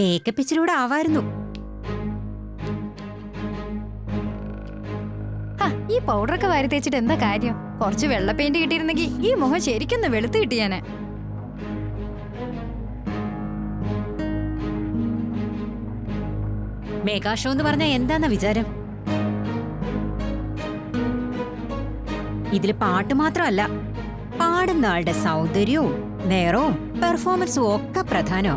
Makeup ഇച്ചിലൂടെ ആവായിരുന്നു. ഈ പൗഡറൊക്കെ വാരി തേച്ചിട്ട് എന്താ കാര്യം? കുറച്ച് വെള്ള പെയിന്റ് കിട്ടിയിരുന്നെങ്കിൽ ഈ മുഖം ശരിക്കൊന്ന് വെളുത്ത് കിട്ടിയാനെ. മെഗാ ഷോ എന്ന് പറഞ്ഞാൽ എന്താന്ന വിചാരം? ഇതില് പാട്ട് മാത്രമല്ല, പാടുന്ന ആളുടെ സൗന്ദര്യവും നേരവും പെർഫോമൻസും ഒക്കെ പ്രധാനോ.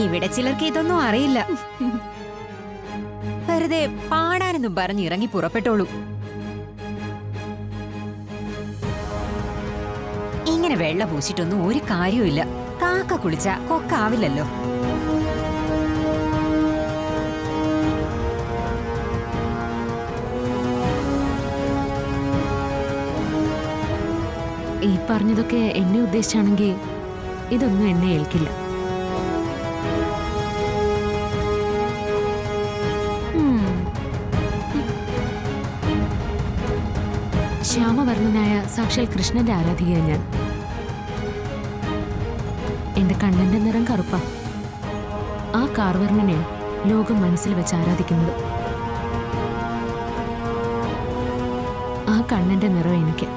ഇവിടെ ചിലർക്ക് ഇതൊന്നും അറിയില്ല. വെറുതെ പാടാനെന്നും പറഞ്ഞ് ഇറങ്ങി പുറപ്പെട്ടോളൂ. ഇങ്ങനെ വെള്ള പൂശിട്ടൊന്നും ഒരു കാര്യവുമില്ല. കാക്ക കുളിച്ച കൊക്കാവില്ലല്ലോ. ഈ പറഞ്ഞതൊക്കെ എന്നെ ഉദ്ദേശിച്ചാണെങ്കിൽ ഇതൊന്നും എന്നെ ഏൽക്കില്ല. ശ്യാമവർണ്ണനായ സാക്ഷാൽ കൃഷ്ണന്റെ ആരാധികയാണ് ഞാൻ. എന്റെ കണ്ണന്റെ നിറം കറുപ്പ. ആ കാർവർണ്ണനെ ലോകം മനസ്സിൽ വെച്ച് ആരാധിക്കുന്നത്. ആ കണ്ണന്റെ നിറം എനിക്ക്.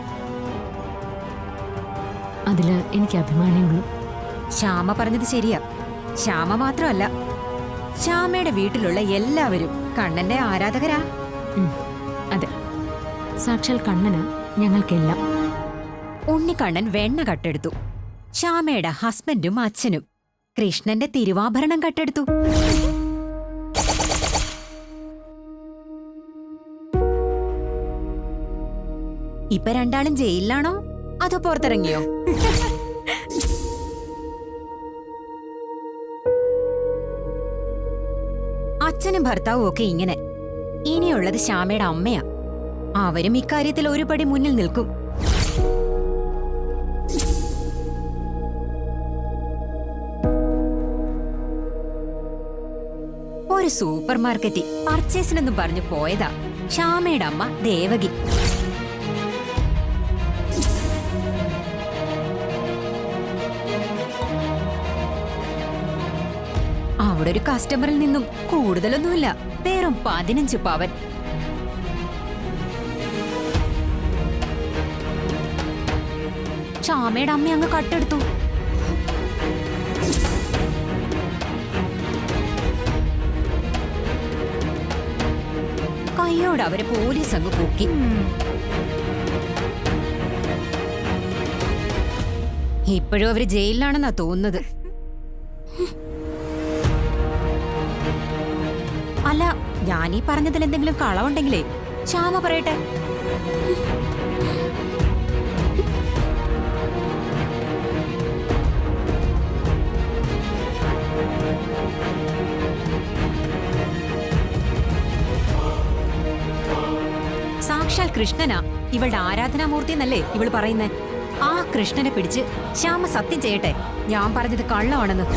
അതില് എനിക്ക് അഭിമാനമുള്ളൂ. ശ്യാമ പറഞ്ഞത് ശരിയാ. ശ്യാമ മാത്രമല്ല, ശ്യാമയുടെ വീട്ടിലുള്ള എല്ലാവരും കണ്ണന്റെ ആരാധകരാ. അതെ, സാക്ഷാൽ കണ്ണനാ ഞങ്ങൾക്കെല്ലാം. ഉണ്ണിക്കണ്ണൻ വെണ്ണ കട്ടെടുത്തു. ശ്യാമയുടെ ഹസ്ബൻഡും അച്ഛനും കൃഷ്ണന്റെ തിരുവാഭരണം കട്ടെടുത്തു. ഇപ്പൊ രണ്ടാളും ജയിലിലാണോ അതോ പുറത്തിറങ്ങിയോ? അച്ഛനും ഭർത്താവും ഒക്കെ ഇങ്ങനെ. ഇനിയുള്ളത് ശ്യാമയുടെ അമ്മയാ. അവരും ഇക്കാര്യത്തിൽ ഒരു പടി മുന്നിൽ നിൽക്കും. ഒരു സൂപ്പർ മാർക്കറ്റിൽ പർച്ചേസിനെന്നും പറഞ്ഞു പോയതാ ശ്യാമയുടെ അമ്മ ദേവകി. അവിടെ ഒരു കസ്റ്റമറിൽ നിന്നും കൂടുതലൊന്നുമില്ല, വെറും 15 പവൻ. ശ്യാമയുടെ അമ്മ അങ്ങ് കട്ടെടുത്തു. കയ്യോട് അവരെ പോലീസ് അങ്ങ് പൊക്കി. ഇപ്പോഴും അവര് ജയിലിലാണെന്നാ തോന്നുന്നത്. അല്ല, ഞാനീ പറഞ്ഞതിൽ എന്തെങ്കിലും കളവുണ്ടെങ്കിലേ ശ്യാമ പറയട്ടെ. സാക്ഷാൽ കൃഷ്ണനാ ഇവളുടെ ആരാധനാമൂർത്തി എന്നല്ലേ ഇവള് പറയുന്നേ? ആ കൃഷ്ണനെ പിടിച്ച് ശ്യാമ സത്യം ചെയ്യട്ടെ, ഞാൻ പറഞ്ഞത് കള്ളമാണെന്ന്.